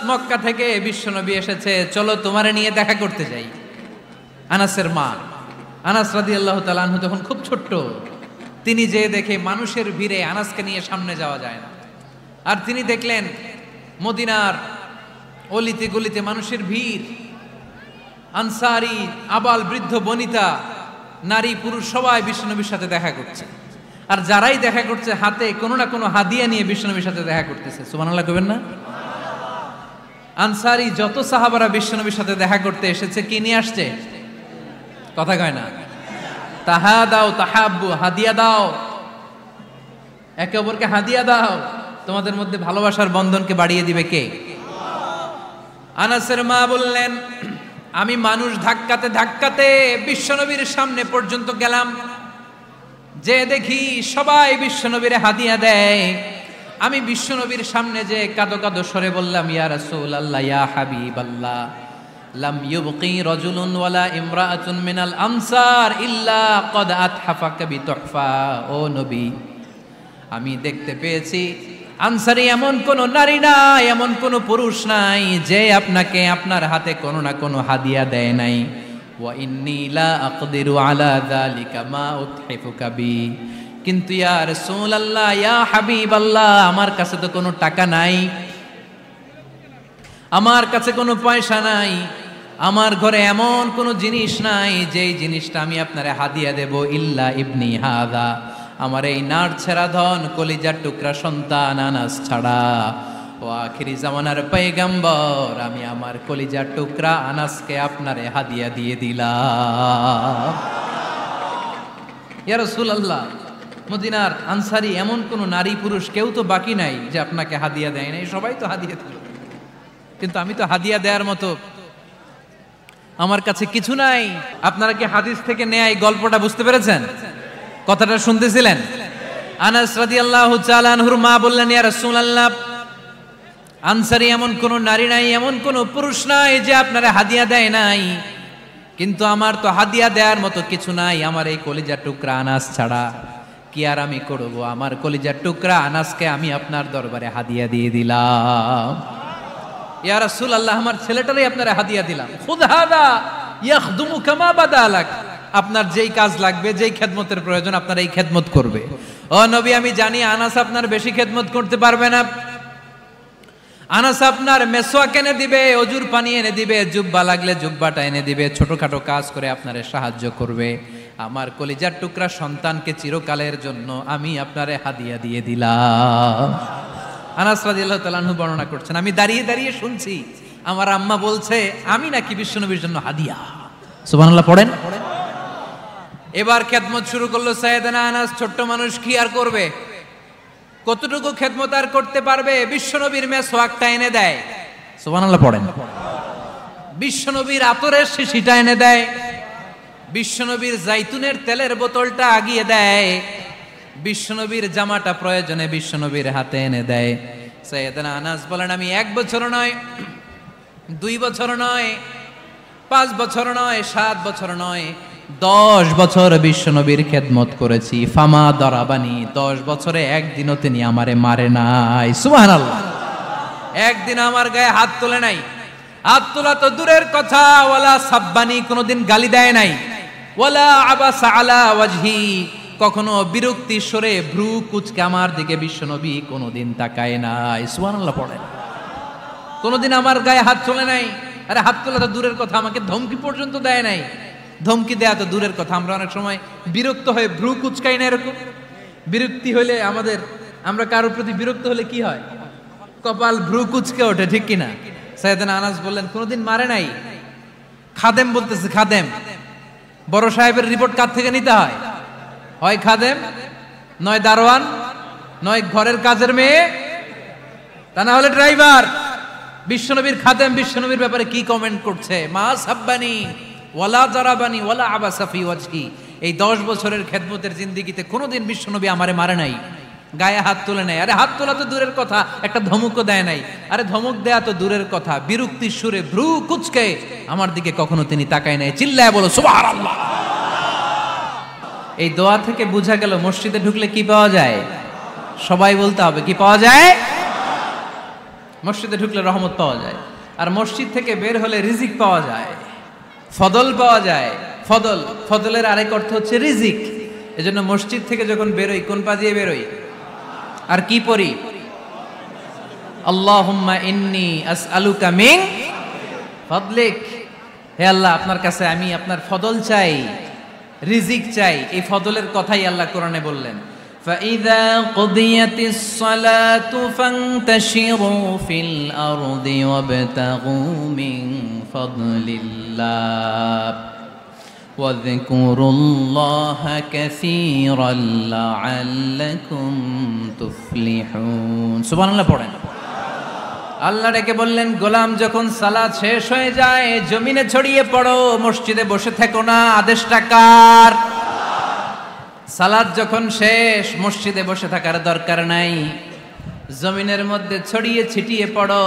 মক্কা থেকে বিশ্বনবী এসেছে, চলো তোমারে নিয়ে দেখা করতে যাই। আনাসের মা, আনাস রাদিয়াল্লাহু তাআলা আনহু তখন খুব ছোট্ট। তিনি যে দেখে মানুষের ভিড়ে আনাসকে নিয়ে সামনে যাওয়া যায় না। আর তিনি দেখলেন মদিনার অলিতে গলিতে মানুষের ভিড়, আনসারি, আবাল বৃদ্ধ বনিতা, নারী পুরুষ সবাই বিশ্বনবীর সাথে দেখা করছে। আর যারাই দেখা করছে হাতে কোনো না কোনো হাদিয়া নিয়ে বিশ্বনবীর সাথে দেখা করতেছে। সুবহানাল্লাহ কইবেন না? আনসারি যত সাহাবারা বিশ্বনবীর সাথে দেখা করতে এসেছে, কি নিয়ে আসছে? কথা কয় না? তাহাদাও তাহাব্বু, হাদিয়া দাও, একে অপরকে হাদিয়া দাও। তোমাদের মধ্যে ভালোবাসার বন্ধনকে বাড়িয়ে দিবে কে? আনাসের মা বললেন, আমি মানুষ ধাক্কাতে ধাক্কাতে বিশ্বনবীর সামনে পর্যন্ত গেলাম, যে দেখি সবাই বিশ্বনবীর হাদিয়া দেয়। আমি বিশ্বনবীর সামনে যে কাঁদো কাঁদো স্বরে বললাম, ইয়া রাসূলুল্লাহ, ইয়া হাবিবাল্লাহ, লাম ইউবকি রাজুলুন ওয়ালা ইমরাআতুন মিনাল আনসার ইল্লা ক্বাদ আতহাফাকা বিতুহফা। ও নবী, আমি দেখতে পেয়েছি আনসারী এমন কোন নারী নাই, এমন কোন পুরুষ নাই যে আপনাকে আপনার হাতে কোনো না কোনো হাদিয়া দেয় নাই। ওয়া ইন্নী লা আকদিরু আলা যালিকা মা উতহিফুকা বি। কিন্তু ইয়া রাসূলুল্লাহ, ইয়া হাবিবাল্লাহ, আমার কাছে তো কোনো টাকা নাই, আমার কাছে কোনো পয়সা নাই, আমার ঘরে এমন কোনো জিনিস নাই যেই জিনিসটা আমি আপনারে হাদিয়া দেব, ইল্লা ইবনি হাদা, আমার এই নাড়ছেড়া ধন কলিজার টুকরা সন্তান আনাস ছাড়া। ও আখিরি জামানার পয়গম্বর, আমি আমার কলিজার টুকরা আনাসকে আপনারে হাদিয়া দিয়ে দিলাম। ইয়া রাসূলুল্লাহ, মদিনার আনসারি এমন কোন নারী পুরুষ কেউ তো বাকি নাই যে আপনাকে হাদিয়া দেয় নাই, সবাই তো হাদিয়া দিল, কিন্তু আমি তো হাদিয়া দেওয়ার মতো আমার কাছে কিছু নাই। আপনারা কি হাদিস থেকে নেয়া এই গল্পটা বুঝতে পেরেছেন? কথাটা শুনতেছিলেন? আনাস রাদিয়াল্লাহু তাআলা আনহুর মা বললেন, ইয়া রাসূলুল্লাহ, আনসারী এমন কোন নারী নাই, এমন কোন পুরুষ নাই যে আপনারে হাদিয়া দেয় নাই, কিন্তু আমার তো হাদিয়া দেওয়ার মতো কিছু নাই আমার এই কলিজার টুকরা আনাস ছাড়া। কি আর আমি করব? আমার কলিজার টুকরা আনাসকে আমি আপনার দরবারে হাদিয়া দিয়ে দিলাম। ইয়া রাসূলুল্লাহ, আমার ছেলেটারই আপনারে হাদিয়া দিলাম। খুদ হাদা ইয়াখদুমু কামা বাদালাক, আপনার যেই কাজ লাগবে, যেই খেদমতের প্রয়োজন আপনার এই খেদমত করবে। ও নবী, আমি জানি আনাস আপনার বেশি খেদমত করতে পারবে না। আনাস আপনার মেসওয়াক এনে দিবে, অজুর পানি এনে দিবে, জুব্বা লাগলে জুব্বাটা এনে দিবে, ছোটখাটো কাজ করে আপনারে সাহায্য করবে। আমার কলিজার টুকরা সন্তানকে চিরকালের জন্য আমি আপনারে হাদিয়া দিয়ে দিলাম। আনাস রাদিয়াল্লাহু তাআলা আনহু বর্ণনা করছেন, আমি দাঁড়িয়ে দাঁড়িয়ে শুনছি আমার আম্মা বলছে আমি নাকি বিশ্বনবীর জন্য হাদিয়া। সুবহানাল্লাহ পড়েন। এবার খেদমত শুরু করলো সাইয়েদনা আনাস। ছোট্ট মানুষ কি আর করবে, কতটুকু খেদমত আর করতে পারবে? বিশ্বনবীর মেসওয়াকটা এনে দেয়। সুবহানাল্লাহ পড়েন। বিশ্বনবীর আতরের শিশিটা এনে দেয়, বিশ্বনবীর জাইতুনের তেলের বোতলটা আগিয়ে দেয়, বিশ্বনবীর জামাটা প্রয়োজনে বিশ্বনবীর হাতে এনে দেয়। সাইয়েদনা আনাস বলেন, আমি 1 বছর নয়, 2 বছর নয়, 5 বছর নয়, 7 বছর নয়, 10 বছর বিশ্বনবীর খেদমত করেছি। ফামা দরাবানি, 10 বছরে একদিনও তিনি আমারে মারে নাই। সুবহানাল্লাহ। একদিন আমার গায়ে হাত তোলে নাই, হাত তোলা তো দূরের কথা, ওয়ালা সাব্বানি, কোনোদিন গালি দেয় নাই, ওয়ালা আবাসা আলা ওয়াজহি, কখনো বিরক্তি সরে ভ্রু কুচকে আমার দিকে বিশ্বনবী কোনোদিন তাকায় নাই। সুবহানাল্লাহ পড়েন। কোনোদিন আমার গায়ে হাত তোলে নাই। আরে হাত তোলা তো দূরের কথা, আমাকে ধমকি পর্যন্ত দেয় নাই। ধমকি দেয়া তো দূরের কথা, আমরা অনেক সময় বিরক্ত হয়ে ভ্রু কুচকাই না, এরকম বিরক্তি হলে আমরা কারোর প্রতি বিরক্ত হলে কি হয়? কপাল ভ্রু কুচকে ওঠে, ঠিক কিনা? সাইয়েদনা আনাস বললেন, কোনোদিন মারে নাই। খাদেম বলতেছে, খাদেম, বড় সাহেবের রিপোর্ট কার থেকে নিতে হয়? হয় খাদেম, নয় দারোয়ান, নয় ঘরের কাজের মেয়ে, তা না হলে ড্রাইভার। বিশ্বনবীর খাদেম বিশ্বনবীর ব্যাপারে কি কমেন্ট করছে? মা সাব্বানি ওয়ালা জারাবানি ওয়ালা আবাসা ফি ওয়াজহি। এই 10 বছরের খেদমতের জিন্দেগিতে কোনোদিন বিশ্বনবী আমারে মারে নাই, গায়ে হাত তুলে নাই। আরে হাত তোলা তো দূরের কথা, একটা ধমকও দেয় নাই। আরে ধমক দেয়া তো দূরের কথা, বিরক্তির সুরে ভ্রু কুচকে আমার দিকে কখনো তিনি তাকায় নাই। চিল্লায় বলো সুবহানাল্লাহ। এই দোয়া থেকে বোঝা গেল মসজিদে ঢুকলে কি পাওয়া যায়? সবাই বলতে হবে, কি পাওয়া যায়? মসজিদে ঢুকলে রহমত পাওয়া যায়, আর মসজিদ থেকে বের হলে রিজিক পাওয়া যায়, ফদল পাওয়া যায়। ফদলের আরেক অর্থ হচ্ছে রিজিক। এজন্য মসজিদ থেকে যখন বেরোই কোন পা দিয়ে বেরোই আর কি পড়ি? আল্লাহুম্মা ইন্নী আসআলুকা মিন ফদলিক, হে আল্লাহ আপনার কাছে আমি আপনার ফদল চাই, রিজিক চাই। এই ফদলের কথাই আল্লাহ কোরআনে বললেন, ফাইযা কুদিয়াতিস সালাতু ফান্তাশিরু ফিল আরদি ওয়াবতাগু মিন ফাদলিল্লাহ ওয়াযকুরুল্লাহা কাসীরান লাআল্লাকুম তুফলিহুন। সুবহানাল্লাহ পড়েন। আল্লাহ ডেকে বললেন, গোলাম যখন সালাত শেষ হয়ে যায় জমিনে ছড়িয়ে পড়ো, মসজিদে বসে থেকো না। আদেশটা কার? সালাত যখন শেষ মসজিদে বসে থাকার দরকার নাই, জমিনের মধ্যে ছড়িয়ে ছিটিয়ে পড়ো।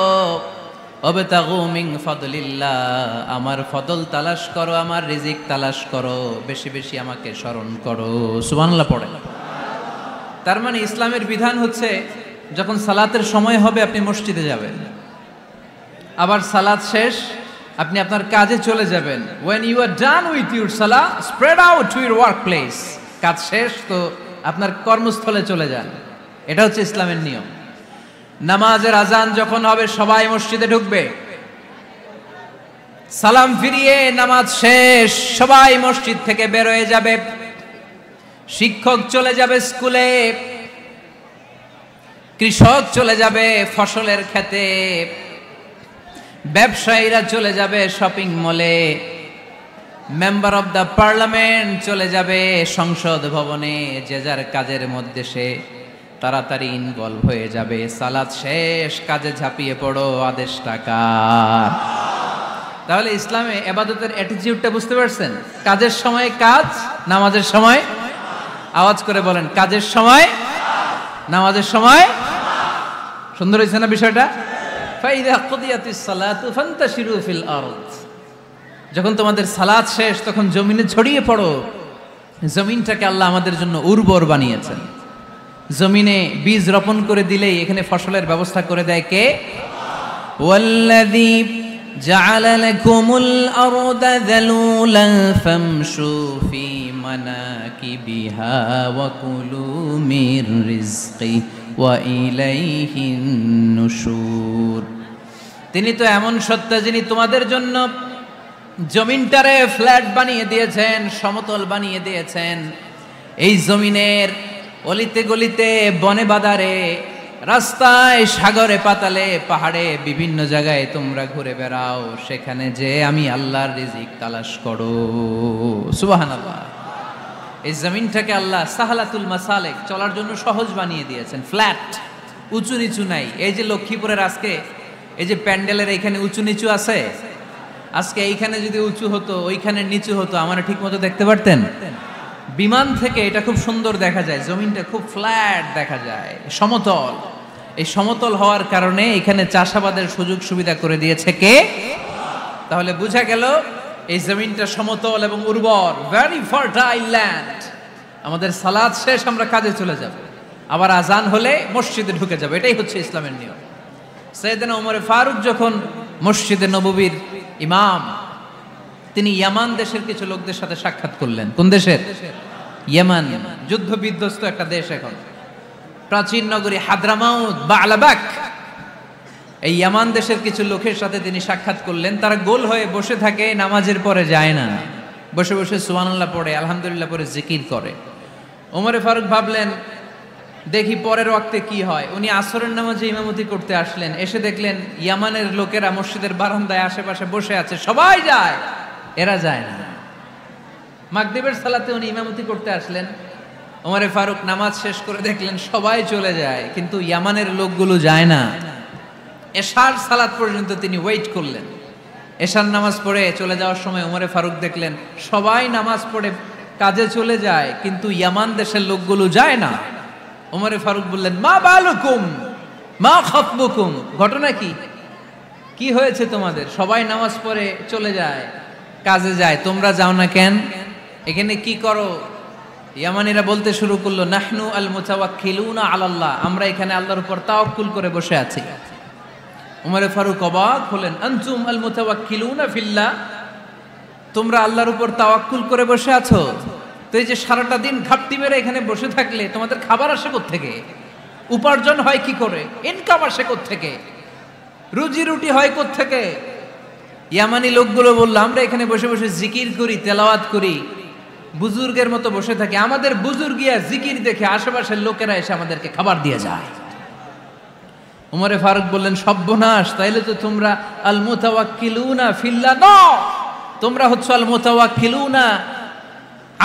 ওয়াবতাগু মিন ফাদলিল্লাহ, আমার ফদল তালাশ করো, আমার রিজিক তালাশ করো, বেশি বেশি আমাকে স্মরণ করো। সুবহানাল্লাহ পড়ে। তার মানে ইসলামের বিধান হচ্ছে যখন সালাতের সময় হবে আপনি মসজিদে যাবেন, আবার সালাত শেষ আপনি আপনার কাজে চলে যাবেন। when you are done with your salah spread out to your workplace, কাজ শেষ তো আপনার কর্মস্থলে চলে যান। এটা হচ্ছে ইসলামের নিয়ম। নামাজের আজান যখন হবে সবাই মসজিদে ঢুকবে, সালাম ফিরিয়ে নামাজ শেষ সবাই মসজিদ থেকে বের হয়ে যাবে। শিক্ষক চলে যাবে স্কুলে, কৃষক চলে যাবে ফসলের খেতে, ব্যবসায়ীরা চলে যাবে শপিং মলে, মেম্বার অব দ্য পার্লামেন্ট চলে যাবে সংসদ ভবনে। যে যার কাজের মধ্যে সে তাড়াতাড়ি ইনভলভ হয়ে যাবে। সালাত শেষ, কাজে ঝাঁপিয়ে পড়ো, আদেশটা কার? তাহলে ইসলামে ইবাদতের অ্যাটিটিউডটা বুঝতে পারছেন? কাজের সময় কাজ, নামাজের সময় আওয়াজ করে বলেন, কাজের সময় নামাজের সময়। সুন্দর হয়েছে না বিষয়টা? ফাইযা কুদিয়াতিস সালাতু ফান্তাশিরু ফিল আরদ, যখন তোমাদের সালাত শেষ তখন জমিনে ছড়িয়ে পড়ো। জমিনটাকে আল্লাহ আমাদের জন্য উর্বর বানিয়েছেন। জমিনে বীজ রোপণ করে দিলেই এখানে ফসলের ব্যবস্থা করে দেয় কে? ওয়াল্লাযী জাআলা লাকুমুল আরদা যালুলান ফামশু ফি মানাকিবিহা ওয়া কুলু মির রিজকি ওয়া ইলাইহিন নুশুর। তিনি তো এমন সত্তা যিনি তোমাদের জন্য জমিনটারে ফ্ল্যাট বানিয়ে দিয়েছেন, সমতল বানিয়ে দিয়েছেন। এই জমিনের অলিতে গলিতে, বনে বাদারে, রাস্তায়, সাগরে, পাতালে, পাহাড়ে, বিভিন্ন জায়গায় তোমরা ঘুরে বেড়াও, সেখানে যে আমি আল্লাহর রিজিক তালাশ করো। সুবহানাল্লাহ। এই জমিনটাকে আল্লাহ সাহালাতুল মাসালেক, চলার জন্য সহজ বানিয়ে দিয়েছেন, ফ্ল্যাট, উঁচু নিচু নাই। এই যে লক্ষ্মীপুরের আজকে এই যে প্যান্ডেলের এইখানে উঁচু নিচু আছে, আজকে এইখানে যদি উঁচু হতো ওইখানে নিচু হতো, আমরা ঠিক মতো দেখতে পারতেন? বিমান থেকে এটা খুব সুন্দর দেখা যায়, জমিনটা খুব ফ্ল্যাট দেখা যায়, সমতল। এই সমতল হওয়ার কারণে এখানে চাষাবাদের সুযোগ সুবিধা করে দিয়েছে কে? তাহলে বোঝা গেল এই জমিনটা সমতল এবং উর্বর, ভেরি ফার্টাইল ল্যান্ড। আমাদের সালাত শেষ আমরা কাজে চলে যাব, আবার আজান হলে মসজিদে ঢুকে যাব। এটাই হচ্ছে ইসলামের নিয়ম। সাইয়েদনা ওমর ফারুক যখন মসজিদে নববীর ইমাম, তিনি ইয়ামান দেশের কিছু লোকদের সাথে সাক্ষাৎ করলেন। কোন দেশের? ইয়ামান, যুদ্ধ বিধ্বস্ত একটা দেশ এখন। প্রাচীন নগরী হাদ্রামাউত বা আলাবাক, এই ইয়ামান দেশের কিছু লোকের সাথে তিনি সাক্ষাৎ করলেন। তারা গোল হয়ে বসে থাকে, নামাজের পরে যায় না, বসে বসে সুবহানাল্লাহ পড়ে, আলহামদুলিল্লাহ পড়ে জিকির করে। ওমরে ফারুক ভাবলেন দেখি পরের ওয়াক্তে কি হয়। উনি আসরের নামাজে ইমামতি করতে আসলেন, এসে দেখলেন ইয়ামানের লোকেরা মসজিদের বারান্দায় আশেপাশে বসে আছে, সবাই যায়, এরা যায় না। মাগরিবের সালাতে উনি ইমামতি করতে আসলেন, ওমরে ফারুক নামাজ শেষ করে দেখলেন সবাই চলে যায়, কিন্তু ইয়ামানের লোকগুলো যায় না। এশার সালাত পর্যন্ত তিনি ওয়েট করলেন। এশার নামাজ পড়ে চলে যাওয়ার সময় ওমরে ফারুক দেখলেন সবাই নামাজ পড়ে কাজে চলে যায়, কিন্তু ইয়ামান দেশের লোকগুলো যায় না। ওমরে ফারুক বললেন, মা বালুকুম মা খাতবুকুম, ঘটনা কি? কি হয়েছে তোমাদের? সবাই নামাজ পড়ে চলে যায়, কাজে যায়, তোমরা যাও না কেন? এখানে কি করো? ইয়ামানিরা বলতে শুরু করলো, নাহনু আল মুতাওয়াক্কিলুনা আলাল্লাহ, আমরা এখানে আল্লাহর উপর তাওয়াক্কুল করে বসে আছি। উমরে ফারুক অবাক হলেন, আনতুম আল মুতাওয়াক্কিলুনা ফিল্লাহ, তোমরা আল্লাহর উপর তাওয়াক্কুল করে বসে আছো, তো এই যে সারাটা দিন ঘাপটি মেরে এখানে বসে থাকলে তোমাদের খাবার আসে কোত্থেকে, উপার্জন হয় কি করে, ইনকাম আসে কোত্থেকে, রুজি রুটি হয় কোত্থেকে? ইয়ামানি লোকগুলো বললো, আমরা এখানে বসে বসে জিকির করি, তেলাওয়াত করি, বুজুর্গের মতো বসে থাকি, আমাদের বুজুর্গিয়া জিকির দেখে আশেপাশের লোকেরা এসে আমাদেরকে খাবার দিয়ে যায়। উমরে ফারুক বললেন, সর্বনাশ, তাইলে তো তোমরা আল মুতাওয়াক্কিলুনা ফিল্লাহ নও, তোমরা হচ্ছে আল মুতাওয়াক্কিলুনা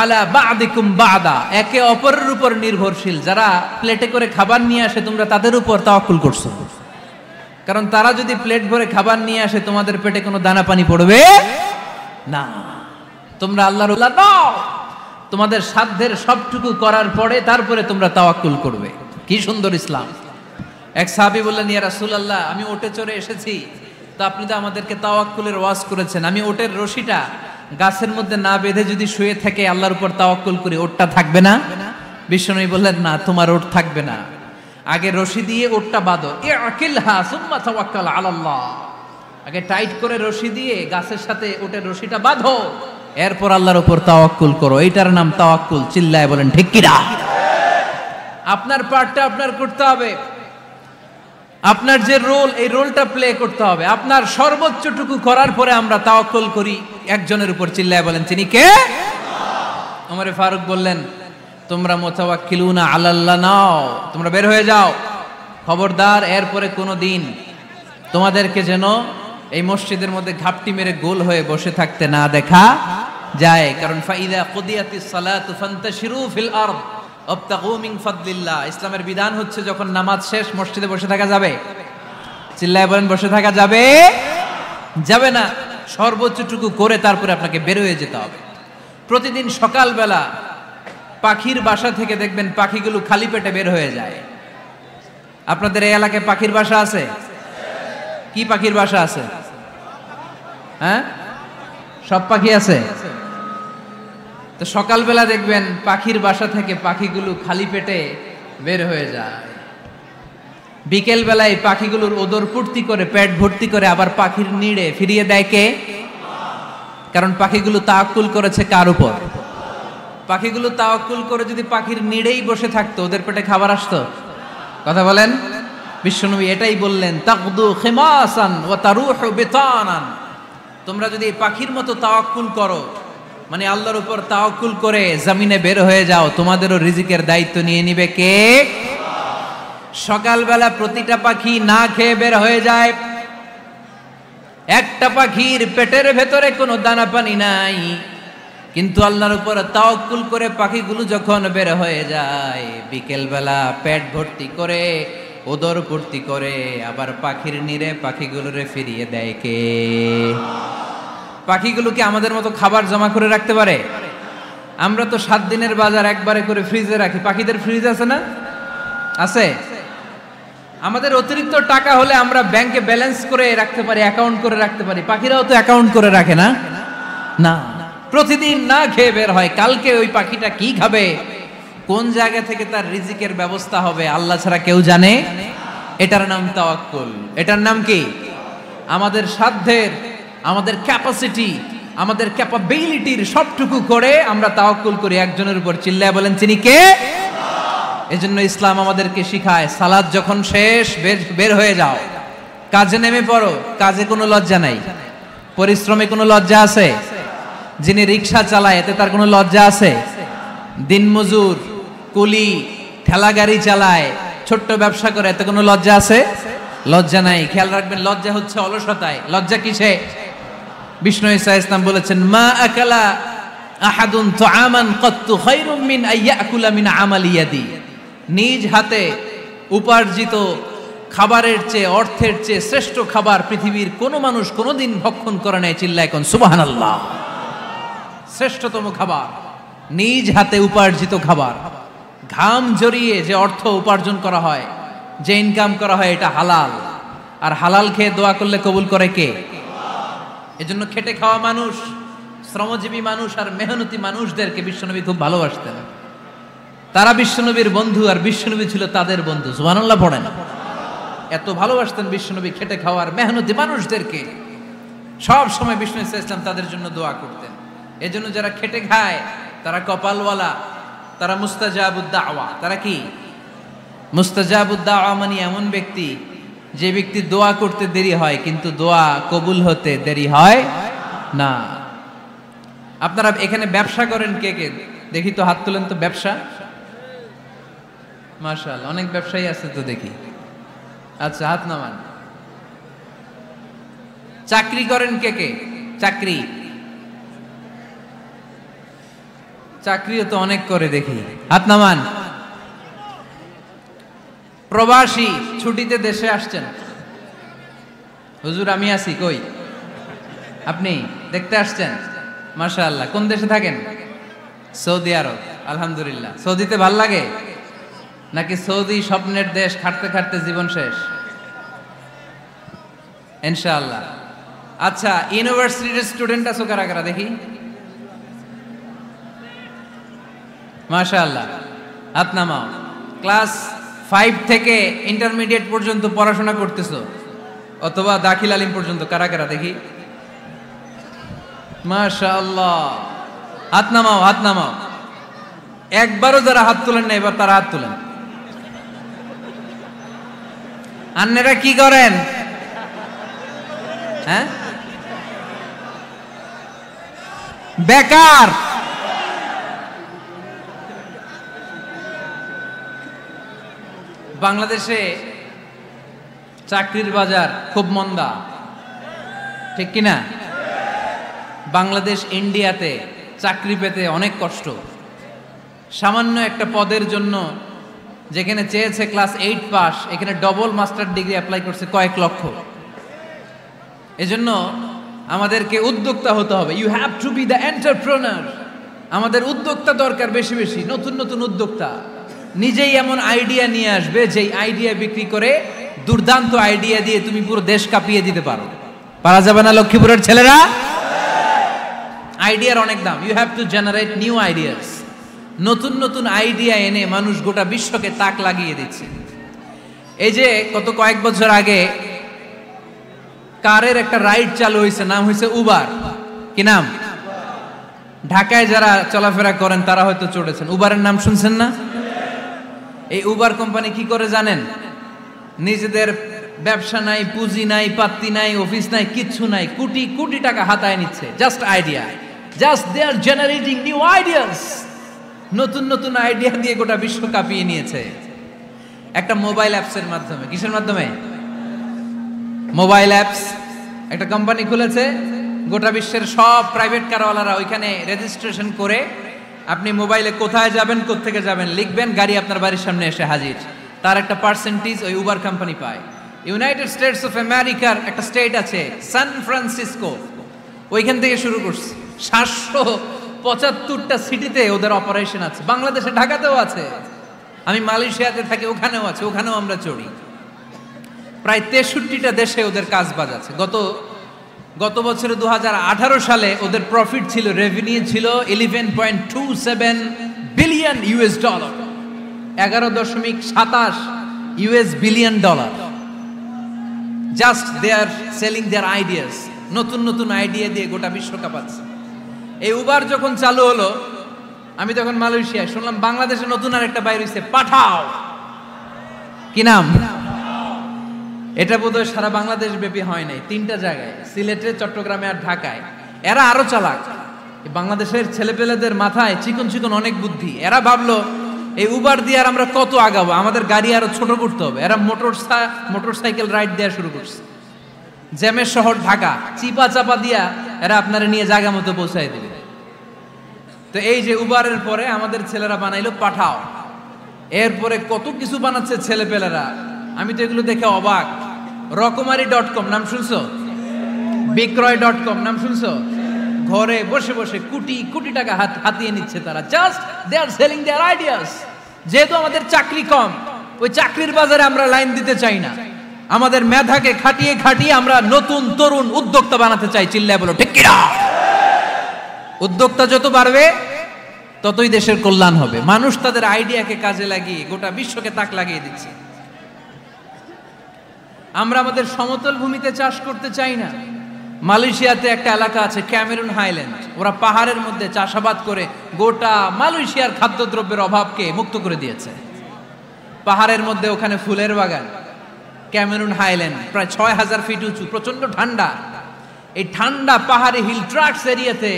আলা বা'দিকুম বা'দা, একে অপরের উপর নির্ভরশীল। যারা প্লেটে করে খাবার নিয়ে আসে তোমরা তাদের উপর তাওয়াক্কুল করছো, কারণ তারা যদি প্লেট ভরে খাবার নিয়ে আসে তোমাদের পেটে কোনো দানা পানি পড়বে না। তোমরা আল্লাহর ওলি নও, তোমাদের সাধ্যের সবটুকু করার পরে তারপরে তোমরা তাওয়াক্কুল করবে। কি সুন্দর ইসলাম! এক সাহাবী বললেন, ইয়া রাসূলুল্লাহ, আমি ওটে চড়ে এসেছি, তো আপনি তো আমাদেরকে তাওয়াক্কুলের ওয়াজ করেছেন, আমি ওটের রশিটা গাছের মধ্যে না বেঁধে যদি শুয়ে থাকে আল্লাহর উপর তাওয়াক্কুল করি, ওটটা থাকবে না? বিশ্বনবী বললেন, না, তোমার ওট থাকবে না, আগে রশি দিয়ে ওটটা বাঁধো, ইআকিলহা সুম্মা তাওয়াক্কাল আলাল্লাহ, আগে টাইট করে রশি দিয়ে গাছের সাথে ওটের রশিটা বাঁধো, এরপর আল্লাহর উপর তাওয়াক্কুল করো। এইটার নাম তাওয়াক্কুল। চিল্লায় বলেন ঠিক কিনা? আপনার পার্টটা আপনার করতে হবে, আপনার যে রোল, এই রোলটা প্লে করতে হবে। আপনার সর্বোচ্চটুকু করার পরে আমরা তাওয়াক্কুল করি একজনের উপর। চিল্লায় বলেন তিনি কে? ওমরে ফারুক বললেন, তোমরা মুতাওয়াক্কিলুনা আলাল্লাহ নাও, তোমরা বের হয়ে যাও, খবরদার এরপরে কোনো দিন তোমাদেরকে যেন এই মসজিদের মধ্যে ঘাপটি মেরে গোল হয়ে বসে থাকতে না দেখা যায়। কারণ ফাইদা কুদিয়াতিস সালাতু ফান্তাশিরু ফিল আরদ ওয়াবতাগু মিন ফাদলিল্লাহ, ইসলামের বিধান হচ্ছে যখন নামাজ শেষ মসজিদে বসে থাকা যাবে? চিল্লায় বলেন বসে থাকা যাবে? যাবে না, সর্বোচ্চটুকু করে তারপরে আপনাকে বের হয়ে যেতে হবে। প্রতিদিন সকালবেলা পাখির বাসা থেকে দেখবেন পাখিগুলো খালি পেটে বের হয়ে যায়। আপনাদের এই এলাকায় পাখির বাসা আছে? কি পাখির বাসা আছে? হ্যাঁ, সব পাখি আছে। তো সকালবেলা দেখবেন পাখির বাসা থেকে পাখিগুলো খালি পেটে বের হয়ে যায়। বিকেল বেলায় পাখিগুলোর ওদর পূর্তি করে পেট ভর্তি করে আবার পাখির নিড়ে ফিরিয়ে দেয় কে? কারণ পাখিগুলো তাওয়াক্কুল করেছে কার উপর? পাখিগুলো তাওয়াক্কুল করে যদি পাখির নিড়েই বসে থাকতো ওদের পেটে খাবার আসতো? কথা বলেন। বিশ্বনবী এটাই বললেন, তাকদু খিমাসান ওয়া তারুহু বিতানান, তোমরা যদি পাখির মতো তাওয়াক্কুল করো, মানে আল্লাহর উপর তাওয়াক্কুল করে জমিনে বের হয়ে যাও, তোমাদেরও রিজিকের দায়িত্ব নিয়ে নিবে কে? সকালবেলা প্রতিটা পাখি না খেয়ে বের হয়ে যায়, একটা পাখির পেটের ভেতরে কোনো দানা পানি নাই, কিন্তু আল্লাহর উপর তাওয়াক্কুল করে পাখিগুলো যখন বের হয়ে যায় বিকেল বেলা পেট ভর্তি করে ওদর ভর্তি করে আবার পাখির নিরে পাখিগুলোরে ফিরিয়ে দেয় কে? পাখিগুলো কি আমাদের মতো খাবার জমা করে রাখতে পারে? আমরা তো 7 দিনের বাজার একবারে করে ফ্রিজে রাখি, পাখিদের ফ্রিজ আছে না? আছে। আমাদের অতিরিক্ত টাকা হলে আমরা ব্যাংকে ব্যালেন্স করে রাখতে পারি, অ্যাকাউন্ট করে রাখতে পারি, পাখিরাও তো অ্যাকাউন্ট করে রাখে না? না, প্রতিদিন না খেয়ে বের হয়। কালকে ওই পাখিটা কি খাবে, কোন জায়গা থেকে তার রিজিকের ব্যবস্থা হবে আল্লাহ ছাড়া কেউ জানে। এটার নাম তাওয়াক্কুল। এটার নাম কি? আমাদের সাধ্যের, আমাদের ক্যাপাসিটি, আমাদের ক্যাপাবিলিটির সবটুকু করে আমরা তাওয়াক্কুল করি একজনের উপর। চিল্লায় বলেন তিনি কে? এজন্য ইসলাম আমাদেরকে শিখায়, সালাত যখন শেষ বের হয়ে যাও, কাজে নেমে পড়ো। কাজে কোনো লজ্জা নাই, পরিশ্রমে কোনো লজ্জা আছে? যিনি রিক্সা চালায় এতে তার কোনো লজ্জা আছে? দিনমজুর, কুলি, ঠেলা গাড়ি চালায়, ছোট্ট ব্যবসা করে, এতে কোনো লজ্জা আছে? লজ্জা নাই। খেয়াল রাখবেন, লজ্জা হচ্ছে অলসতায়। লজ্জা কিসে? বিষ্ণু ঈসা ইসলাম বলেছেন, মা আকালা আহাদুন তুআমান কাত্তু খায়রুম মিন আইয়াকুলা মিন আমালি ইয়াদি, নিজ হাতে উপার্জিত খাবারের চেয়ে, অর্থের চেয়ে শ্রেষ্ঠ খাবার পৃথিবীর কোনো মানুষ কোনোদিন ভক্ষণ করে নাই। চিল্লায় কোন সুবহানাল্লাহ। শ্রেষ্ঠতম খাবার নিজ হাতে উপার্জিত খাবার, ঘাম জড়িয়ে যে অর্থ উপার্জন করা হয়, যে ইনকাম করা হয়, এটা হালাল। আর হালাল খেয়ে দোয়া করলে কবুল করে কে? এজন্য খেটে খাওয়া মানুষ, শ্রমজীবী মানুষ আর মেহনতি মানুষদেরকে বিশ্বনবী খুব ভালোবাসতেন। তারা বিশ্বনবীর বন্ধু আর বিশ্বনবী ছিল তাদের বন্ধু। সুবহানাল্লাহ পড়েন। এত ভালোবাসতেন বিশ্বনবী খেটে খাওয়ার মেহনতি মানুষদেরকে, সব সময় বিষ্ণু ইসলাম তাদের জন্য দোয়া করতেন। এজন্য যারা খেটে খায় তারা কপালওয়ালা, তারা মুস্তাজাবুদ দাওয়া। তারা কি মুস্তাজাবুদ দাওয়া? মানে এমন ব্যক্তি যে ব্যক্তি দোয়া করতে দেরি হয় কিন্তু দোয়া কবুল হতে দেরি হয় না। আপনারা এখানে ব্যবসা করেন কে কে? দেখি তো হাত তুলেন তো। ব্যবসা, মাশাআল্লাহ, অনেক ব্যবসায়ী আছে তো দেখি। আচ্ছা, হাত নামান। চাকরি করেন কে কে? চাকরি, চাকরিও তো অনেক করে দেখি, হাত নামান। প্রবাসী, ছুটিতে দেশে আসছেন। হুজুর আমি আছি কই? আপনি দেখতে আসছেন? মাশাআল্লাহ। কোন দেশে থাকেন? সৌদি আরব। আলহামদুলিল্লাহ। সৌদিতে ভাল লাগে নাকি সৌদি স্বপ্নের দেশ, খাটতে খাটতে জীবন শেষ? ইনশাআল্লাহ। আচ্ছা, ইউনিভার্সিটির স্টুডেন্ট আছো কারা কারা দেখি? মাশাআল্লাহ, হাত নামাও। ক্লাস 5 থেকে ইন্টারমিডিয়েট পর্যন্ত পড়াশোনা করতেছো অথবা দাখিল আলিম পর্যন্ত, কারা কারা দেখি? মাশাআল্লাহ, হাত নামাও, হাত নামাও। একবারও যারা হাত তুলেন না এবার তারা হাত তুলেন। আন্নেরা কি করেন? হ্যাঁ, বেকার। বাংলাদেশে চাকরির বাজার খুব মন্দা, ঠিক কিনা? বাংলাদেশ ইন্ডিয়াতে চাকরি পেতে অনেক কষ্ট। সামান্য একটা পদের জন্য যেখানে চেয়েছে ক্লাস 8 পাস, এখানে ডবল মাস্টার ডিগ্রি অ্যাপ্লাই করছে কয়েক লক্ষ। এজন্য আমাদেরকে উদ্যোক্তা হতে হবে। You have to be the entrepreneur. আমাদের উদ্যোক্তা দরকার, বেশি বেশি নতুন নতুন উদ্যোক্তা। নিজেই এমন আইডিয়া নিয়ে আসবে যেই আইডিয়া বিক্রি করে দুর্দান্ত আইডিয়া দিয়ে তুমি পুরো দেশ কাঁপিয়ে দিতে পারো। পারা যাবে না লক্ষ্মীপুরের ছেলেরা? আইডিয়ার অনেক দাম। You have to generate new ideas. নতুন নতুন আইডিয়া এনে মানুষ গোটা বিশ্বকে তাক লাগিয়ে দিচ্ছে। এই যে গত কয়েক বছর আগে কারের একটা রাইড চালু হয়েছে, নাম হয়েছে উবার। কি নাম? ঢাকায় যারা চলাফেরা করেন তারা হয়তো চড়েছেন। উবারের নাম শুনছেন না? এই উবার কোম্পানি কি করে জানেন? নিজেদের ব্যবসা নাই, পুঁজি নাই, পাত্তি নাই, অফিস নাই, কিচ্ছু নাই, কোটি কোটি টাকা হাতায় নিচ্ছে। Just idea, just they are generating new ideas. নতুন নতুন আইডিয়া দিয়ে গোটা বিশ্ব কাঁপিয়ে নিয়েছে একটা মোবাইল অ্যাপসের মাধ্যমে। কিসের মাধ্যমে? Mobile apps. একটা কোম্পানি খুলেছে, গোটা বিশ্বের সব প্রাইভেট কারওয়ালারা ওইখানে রেজিস্ট্রেশন করে আপনি মোবাইলে কোথায় যাবেন, কোত্থেকে যাবেন লিখবেন, গাড়ি আপনার বাড়ির সামনে এসে হাজির। তার একটা পার্সেন্টেজ ওই উবার কোম্পানি পায়। ইউনাইটেড স্টেটস অফ আমেরিকার একটা স্টেট আছে সান ফ্রান্সিসকো, ওইখান থেকে শুরু করছে। 775টা সিটিতে ওদের অপারেশন আছে। বাংলাদেশে ঢাকাতেও আছে। আমি মালয়েশিয়াতে থাকি, ওখানেও আছে, ওখানেও আমরা চড়ি। প্রায় 63টা দেশে ওদের কাজ বাজ আছে। গত বছরে 2018 সালে ওদের প্রফিট ছিল, রেভিনিউ ছিল 11.27 billion US dollar, 11.27 US billion dollar. Just they are selling their ideas. নতুন নতুন আইডিয়া দিয়ে গোটা বিশ্ব কাঁপাচ্ছে। এই উবার যখন চালু হলো, আমি তখন মালয়েশিয়ায়, শুনলাম বাংলাদেশে নতুন আর একটা বাইর হইছে, পাঠাও। কি নাম? এটা বোধহয় সারা বাংলাদেশ ব্যাপী হয় নাই, 3টা জায়গায়, সিলেটে, চট্টগ্রামে আর ঢাকায়। এরা আরো চালাক। বাংলাদেশের ছেলেপেলেদের মাথায় চিকন চিকন অনেক বুদ্ধি। এরা ভাবলো এই উবার দিয়ে আর আমরা কত আগাবো, আমাদের গাড়ি আরো ছোট করতে হবে। এরা মোটরসাইকেল রাইড দেওয়া শুরু করছে। জ্যামের শহর ঢাকা, চিপা চাপা দিয়া এরা আপনারা নিয়ে জায়গা মতো পৌঁছায় দেবে। তো এই যে উবারের পরে আমাদের ছেলেরা বানাইলো পাঠাও। এরপরে কত কিছু বানাচ্ছে ছেলেপেলেরা, আমি তো এগুলো দেখে অবাক। রকমারি.com নাম শুনছো? বিক্রয়.com নাম শুনছো? ঘরে বসে বসে কোটি কোটি টাকা হাতিয়ে নিচ্ছে তারা। Just they are selling their ideas. যেহেতু আমাদের চাকরি কম, ওই চাকরির বাজারে আমরা লাইন দিতে চাই না। আমাদের মেধাকে খাটিয়ে খাটিয়ে আমরা নতুন তরুণ উদ্যোক্তা বানাতে চাই। চিল্লায় বলো ঠিক কিনা? উদ্যোক্তা যত বাড়বে ততই দেশের কল্যাণ হবে। মানুষ তাদের আইডিয়াকে কাজে লাগিয়ে গোটা বিশ্বকে তাক লাগিয়ে দিচ্ছে। আমরা আমাদের সমতল ভূমিতে চাষ করতে চাই না। মালয়েশিয়াতে একটা এলাকা আছে ক্যামেরুন হাইল্যান্ড, ওরা পাহাড়ের মধ্যে চাষাবাদ করে গোটা মালয়েশিয়ার খাদ্যদ্রব্যের অভাবকে মুক্ত করে দিয়েছে। পাহাড়ের মধ্যে ওখানে ফুলের বাগান, ক্যামেরুন হাইল্যান্ড প্রায় 6000 ফিট উঁচু, প্রচন্ড ঠান্ডা। এই ঠান্ডা পাহাড়ি হিল ট্রাক্স এরিয়াতে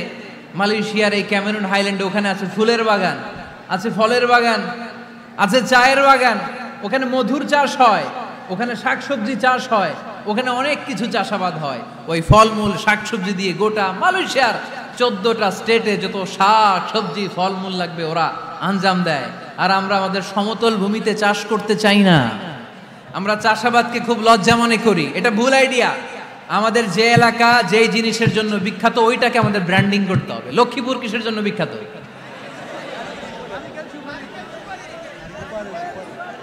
মালয়েশিয়ার এই ক্যামেরুন হাইল্যান্ডে ওখানে আছে ফুলের বাগান, আছে ফলের বাগান, আছে চায়ের বাগান, ওখানে মধুর চাষ হয়, ওখানে শাকসবজি চাষ হয়, ওখানে অনেক কিছু চাষাবাদ হয়। ওই ফলমূল শাকসবজি দিয়ে গোটা মালয়েশিয়ার 14টা স্টেটে যত শাক সবজি ফলমূল লাগবে ওরা আঞ্জাম দেয়। আর আমরা আমাদের সমতল ভূমিতে চাষ করতে চাই না। আমরা চাষাবাদকে খুব লজ্জা মনে করি, এটা ভুল আইডিয়া। আমাদের যে এলাকা যেই জিনিসের জন্য বিখ্যাত ওইটাকে আমাদের ব্র্যান্ডিং করতে হবে। লক্ষ্মীপুর কিসের জন্য বিখ্যাত?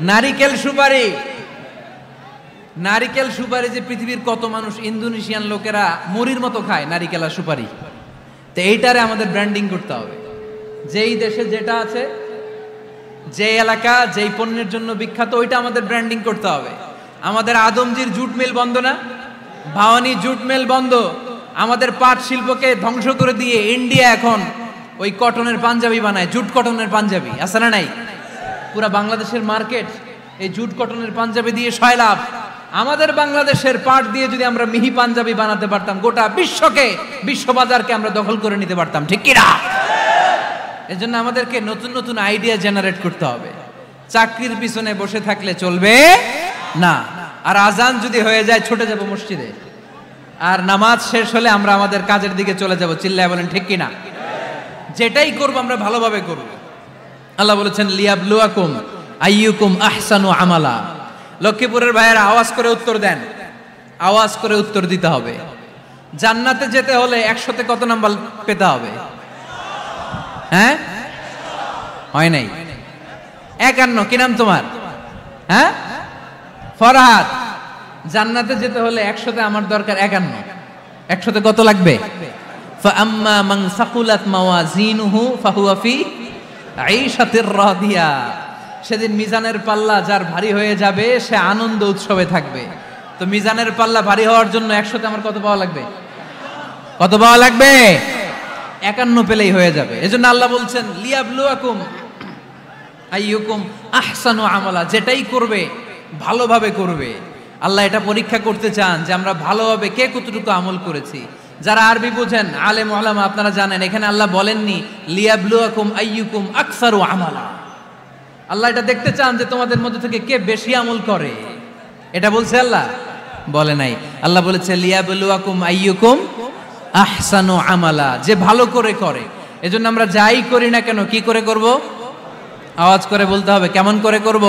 নারিকেল সুপারি। নারিকেল সুপারি যে পৃথিবীর কত মানুষ, ইন্দোনেশিয়ান লোকেরা মুড়ির মতো খায় নারিকেল আর সুপারি। তো এইটারে আমাদের ব্র্যান্ডিং করতে হবে। যেই দেশে যেটা আছে, যে এলাকা যেই পণ্যের জন্য বিখ্যাত ওইটা আমাদের ব্র্যান্ডিং করতে হবে। আমাদের আদমজির জুট মিল বন্ধ না, ভাওয়ানি জুট মিল বন্ধ। আমাদের পাট শিল্পকে ধ্বংস করে দিয়ে ইন্ডিয়া এখন ওই কটনের পাঞ্জাবি বানায়, জুট কটনের পাঞ্জাবি, আছে না নাই? পুরা বাংলাদেশের মার্কেট এই জুট কটনের পাঞ্জাবি দিয়ে সয়লাভ। আমাদের বাংলাদেশের পাট দিয়ে যদি আমরা মিহি পাঞ্জাবি বানাতে পারতাম, গোটা বিশ্ববাজারকে আমরা দখল করে নিতে পারতাম, ঠিক কিনা? এজন্য আমাদেরকে নতুন নতুন আইডিয়া জেনারেট করতে হবে। চাকরির পিছনে বসে থাকলে চলবে না। আর আজান যদি হয়ে যায় ছুটে যাব মসজিদে, আর নামাজ শেষ হলে আমরা আমাদের কাজের দিকে চলে যাব। চিল্লায় বলেন ঠিক কিনা? যেটাই করব আমরা ভালোভাবে করব। আল্লাহ বলেছেন লিয়াবলুয়াকুম আইয়ুকুম আহসানু আমালা। লক্ষ্মীপুরের ভাইয়েরা আওয়াজ করে উত্তর দেন, আওয়াজ করে উত্তর দিতে হবে। জান্নাতে যেতে হলে 100তে কত নাম্বার পেতে হবে? হ্যাঁ, হয় নাই 51। কি নাম তোমার? হ্যাঁ, ফরহাদ। জান্নাতে যেতে হলে 100তে আমার দরকার 51। 100তে কত লাগবে? ফাআম্মা মান সাকুলাত মাওয়াজিনুহু ফাহুয়া ফি আইশাতির রাদিয়া। সেদিন মিজানের পাল্লা যার ভারী হয়ে যাবে সে আনন্দ উৎসবে থাকবে। তো মিজানের পাল্লা ভারী হওয়ার জন্য 100তে আমার কত পাওয়া লাগবে? কত পাওয়া লাগবে? 51 পেলেই হয়ে যাবে। এজন্য আল্লাহ বলছেন লিয়াবলুয়াকুম আইয়ুকুম আহসানু আমালা। যেটাই করবে ভালোভাবে করবে। আল্লাহ এটা পরীক্ষা করতে চান যে আমরা ভালোভাবে কে কতটুকু আমল করেছি। যারা আরবি বুঝেন আলেম ওলামা আপনারা জানেন, এখানে আল্লাহ বলেননি লিয়াবলুয়াকুম আইয়ুকুম আকসারু আমালা। আল্লাহ এটা দেখতে চান যে তোমাদের মধ্যে থেকে কে বেশি আমল করে, এটা বলছে আল্লাহ? বলে নাই। আল্লাহ বলেছে লিয়াবলুয়াকুম আইয়ুকুম আহসানু আমালা, যে ভালো করে করে। এজন্য আমরা যাই করি না কেন কি করে করব? আওয়াজ করে বলতে হবে। কেমন করে করব?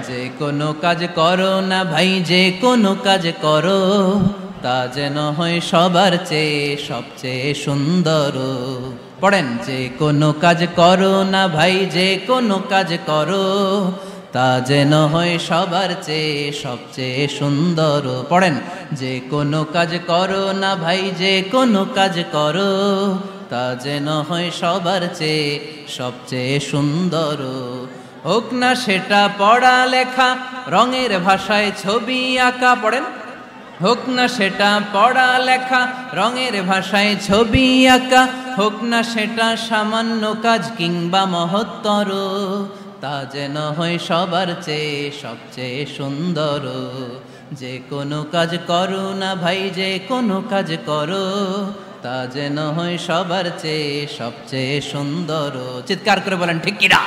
যে কোনো কাজ করো না ভাই, যে কোনো কাজ করো তা যেন হয় সবার চেয়ে সবচেয়ে সুন্দর। পড়েন, যে কোনো কাজ করো না ভাই, যে কোনো কাজ করো তা যেন হয় সবার চেয়ে সবচেয়ে সুন্দর। পড়েন, যে কোনো কাজ করো না ভাই, যে কোনো কাজ করো তা যেন হয় সবার চেয়ে সবচেয়ে সুন্দর। হোক না সেটা পড়া লেখা, রঙের ভাষায় ছবি আঁকা। পড়েন, হোক না সেটা পড়া লেখা, রঙের ভাষায় ছবি আঁকা। হোক না সেটা সামান্য কাজ কিংবা মহত্তর, তা যেন হয় সবার চেয়ে সবচেয়ে সুন্দর। যে কোনো কাজ করো না ভাই, যে কোনো কাজ করো তা যেন হয় সবার চেয়ে সবচেয়ে সুন্দর। চিৎকার করে বলেন ঠিক কিনা?